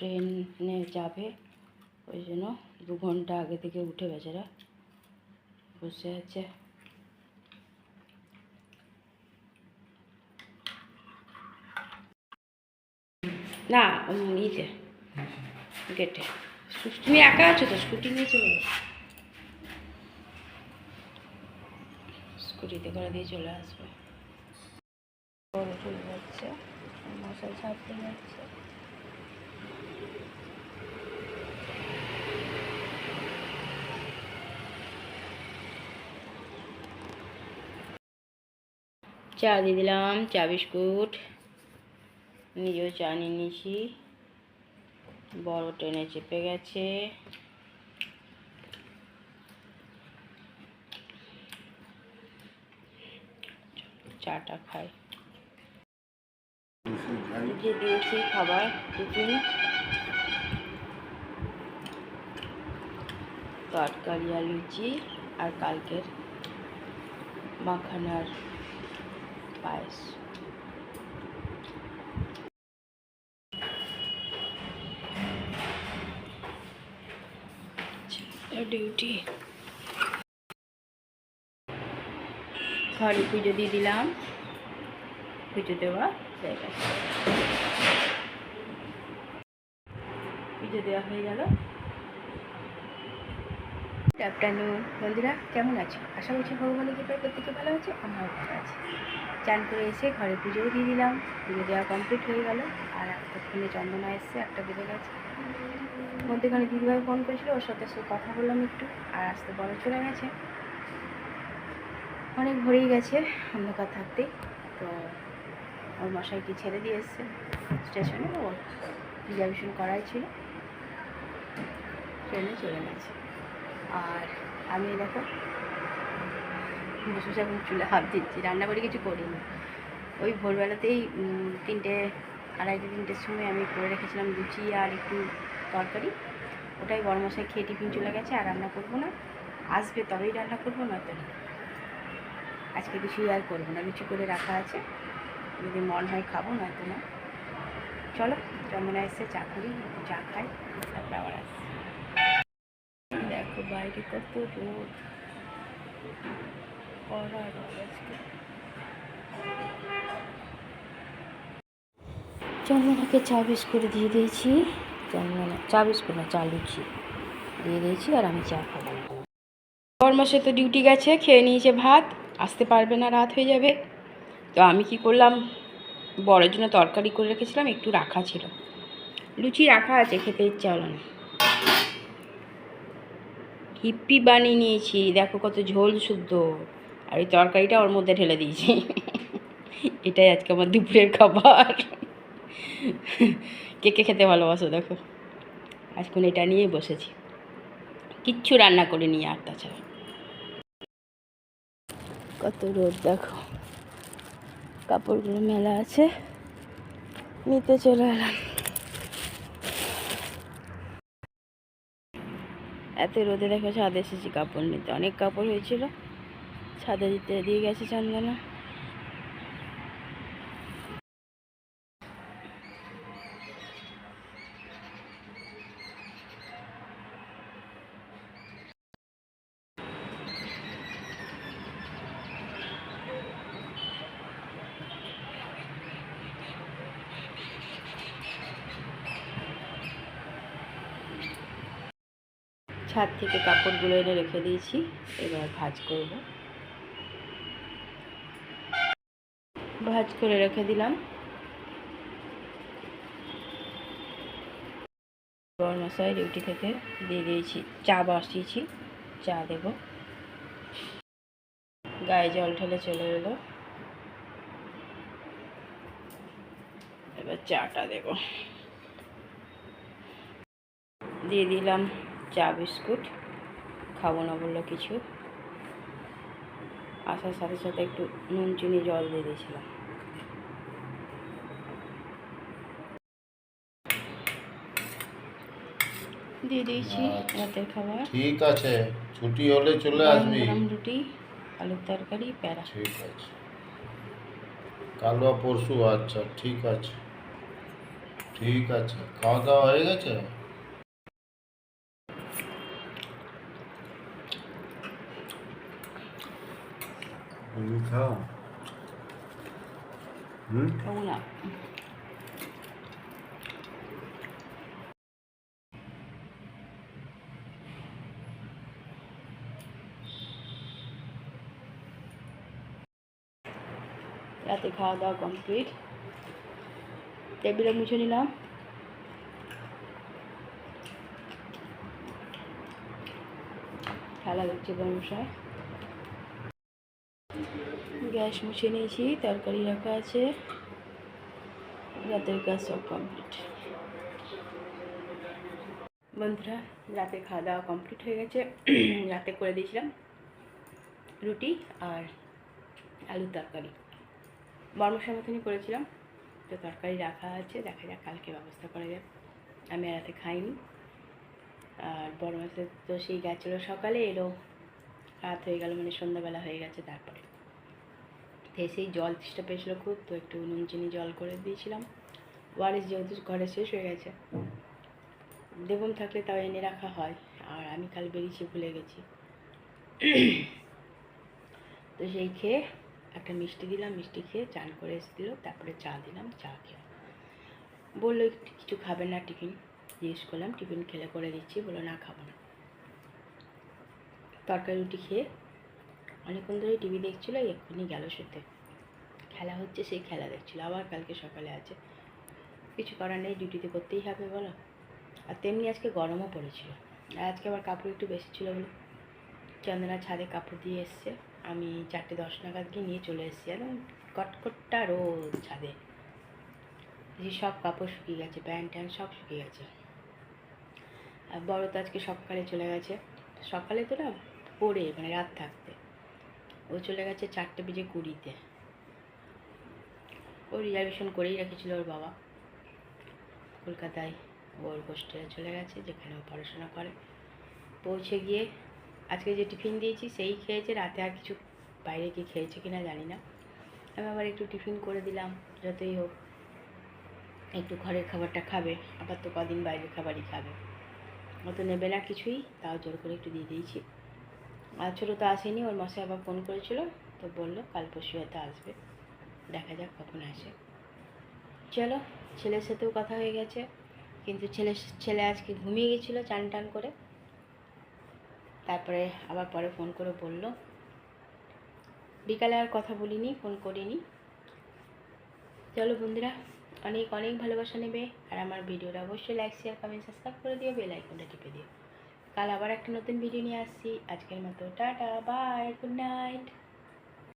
ট্রেনে যাবে, ওই জন্য 2 ঘন্টা আগে থেকে উঠে বেচারা বসে আছে। না ইতে গেটে। তুমি একা আছো তো, স্কুটি নিয়ে চলে যাবে, স্কুটিতে করে দিয়ে চলে আসবে। বড় চলে যাচ্ছে, মশাই ছাড়তে যাচ্ছে। চা দিয়ে দিলাম, চা বিস্কুট, নিজেও চা নিয়ে নিয়েছি। বড় ট্রেনে চেপে গেছে, চাটা খাই। যে দিয়েছি খাবার টিফিন, তরকারি আর লুচি, আর কালকের মাখানার পায়েস। ডিউটি ঘরে পুজো দিয়ে দিলাম, পুজো দেওয়া হয়ে গেছে, পুজো দেওয়া হয়ে গেল। গুড আফটারনুন বন্ধুরা, কেমন আছো? আশা করছি ভগবানের কৃপায় প্রত্যেকে ভালো আছে, আমরাও ভালো আছি। চান করে এসে ঘরে পুজোও দিয়ে দিলাম, পুজো দেওয়া কমপ্লিট হয়ে গেল। আর এতক্ষণে চন্দনা এসছে, 1টা বেজে গেছে। মধ্যেখানে দিদিভাই ফোন করেছিল, ওর সাথে কথা বললাম একটু, আর আসতে বড় চলে গেছে, অনেক ভরেই গেছে অন্ধকার থাকতেই। তো ওর মশাইকে ছেড়ে দিয়ে এসছে স্টেশনে, ওর রিজার্ভেশন করাই ছিল, ট্রেনে চলে গেছে। আর আমি দেখো বসে বসে এখন চুলে হাত দিচ্ছি, রান্না করে কিছু করিনি। ওই ভোরবেলাতেই 3টে, 2:30-3টের সময় আমি করে রেখেছিলাম লুচি আর একটু তরকারি, ওটাই বড় মশাই খেয়ে টিফিন চলে গেছে। আর রান্না করবো না, আসবে তবেই রান্না করবো, নয়তো না। আজকে কিছুই আর করবো না, লুচি করে রাখা আছে, যদি মন হয় খাবো, নয়তো না। চলো চন্দনা এসে চা করি, চা খাই, তারপরে আবার আসি। দেখো বাইরে কত রোদ, কড়া রোদ আজকে। চন্দনাকে চা বিস্কুট দিয়ে দিয়েছি, চন্দনা চা বিস্কুট না, চা লুচি দিয়ে দিয়েছি, আর আমি চা খাবো। বরমাসে তো ডিউটি গেছে, খেয়ে নিয়েছে ভাত, আসতে পারবে না, রাত হয়ে যাবে। তো আমি কি করলাম, বড়ের জন্য তরকারি করে রেখেছিলাম, একটু রাখা ছিল, লুচি রাখা আছে, খেতে ইচ্ছা হলো না, হিপ্পি বানিয়ে নিয়েছি। দেখো কত ঝোল শুদ্ধ, আর ওই তরকারিটা ওর মধ্যে ঢেলে দিয়েছি। এটাই আজকে আমার দুপুরের খাবার। কে কে খেতে ভালোবাসো দেখো, আজকে এটা নিয়েই বসেছি, কিচ্ছু রান্না করে নিয়ে। আর তাছাড়া কত রোদ দেখো, কাপড়গুলো মেলা আছে, নিতে চলে এলাম। এত রোদে দেখো ছাদে এসেছি কাপড় নিতে, অনেক কাপড় হয়েছিল, ছাদে দিতে দিয়ে গেছে চন্দনা। ছাদ থেকে কাপড়গুলো এনে রেখে দিয়েছি, এবার ভাঁজ করব, ভাঁজ করে রেখে দিলাম। বরমশাই ডিউটি থেকে দিয়ে দিয়েছি, চা বসিয়েছি, চা দেব, গায়ে জল ঢেলে চলে এলো, এবার চাটা দেব। দিয়ে দিলাম চা বিস্কুট, খাবো না বললো কিছু, আসার সাথে সাথে একটু নুন চিনি জল দিয়ে দিয়েছিলাম। দিয়ে দিয়েছি রাতের খাবার। ঠিক আছে, ছুটি হলে চলে আসবি। গরম রুটি, আলুর তরকারি, প্যারা। ঠিক আছে, কাল বা পরশু, আচ্ছা ঠিক আছে, ঠিক আছে, খাওয়া দাওয়া হয়ে গেছে? তুমি খাও। খাবো না। রাতে খাওয়া দাওয়া কমপ্লিট, টেবিলে মুছে নিলাম। খেলা দেখছে বর্মশাই। গ্যাস মুছে নিয়েছি, তরকারি রাখা আছে, রাতের কাজ সব কমপ্লিট। বন্ধুরা, রাতে খাওয়া দাওয়া কমপ্লিট হয়ে গেছে। রাতে করে দিয়েছিলাম রুটি আর আলুর তরকারি, বর্মশার মতনই করেছিলাম। তো তরকারি রাখা আছে, দেখা যাক কালকে ব্যবস্থা করা যাবে। আমি আর রাতে খাইনি। আর বড় মাসে তো সেই গেছিলো সকালে, এলো রাত হয়ে গেল, মানে সন্ধ্যাবেলা হয়ে গেছে। তারপরে সেই জল তেষ্টা পেয়েছিলো খুব, তো একটু নুন চিনি জল করে দিয়েছিলাম। ওয়ারিস যেহেতু ঘরে শেষ হয়ে গেছে, দেবন থাকলে তাও এনে রাখা হয়, আর আমি কাল বেরিয়েছি ভুলে গেছি। তো সেই খেয়ে একটা মিষ্টি দিলাম, মিষ্টি খেয়ে চান করে এসেছিল, তারপরে চা দিলাম, চা খেয়ে বললো কিছু খাবে না টিফিন, জিজ্ঞেস করলাম টিফিন খেলে করে দিচ্ছি, বললো না খাবো না। তরকারি রুটি খেয়ে অনেকক্ষণ ধরে টিভি দেখছিলো, এক্ষুনি গেল শুতে। খেলা হচ্ছে, সেই খেলা দেখছিলো, আবার কালকে সকালে আছে, কিছু করার নেই, ডিউটিতে করতেই হবে বলো। আর তেমনি আজকে গরমও পড়েছিল, আর আজকে আবার কাপড় একটু বেশি ছিল বলে চন্দনা ছাদে কাপড় দিয়ে এসছে। আমি 4:10 নাগাদ গিয়ে নিয়ে চলে এসেছি, একদম কটকটটা রোদ ছাদে। যে সব কাপড় শুকিয়ে গেছে, প্যান্ট ট্যান্ট সব শুকিয়ে গেছে। আর বড় তো আজকে সকালে চলে গেছে, সকালে তো না পড়ে, মানে রাত থাকতে। ও চলে গেছে 4:20 ও রিজার্ভেশন করেই রেখেছিল ওর বাবা, কলকাতায় ওর হোস্টেলে চলে গেছে, যেখানে ও পড়াশোনা করে। পৌঁছে গিয়ে আজকে যে টিফিন দিয়েছি সেই খেয়েছে, রাতে আর কিছু বাইরে গিয়ে খেয়েছে কিনা জানি না। আমি আবার একটু টিফিন করে দিলাম, যতই হোক একটু ঘরের খাবারটা খাবে, আবার তো কদিন বাইরের খাবারই খাবে, ও তো নেবে না কিছুই, তাও জোর করে একটু দিয়ে দিয়েছি। আর ছোটো তো আসেনি, ওর মশাই আবার ফোন করেছিল, তো বললো কাল পরশু হয়তো আসবে, দেখা যাক কখন আসে। চলো, ছেলের সাথেও কথা হয়ে গেছে, কিন্তু ছেলে আজকে ঘুমিয়ে গেছিলো চান টান করে। তারপরে আবার পরে ফোন করে বলল, বিকালে আর কথা বলিনি, ফোন করিনি। চলো বন্ধুরা, অনেক অনেক ভালোবাসা নেবে, আর আমার ভিডিওটা অবশ্যই লাইক শেয়ার কমেন্ট সাবস্ক্রাইব করে দিও, বেল আইকনটা টিপে দিও। কাল আবার একটা নতুন ভিডিও নিয়ে আসছি। আজকের মতো টাটা, বাই, গুড নাইট।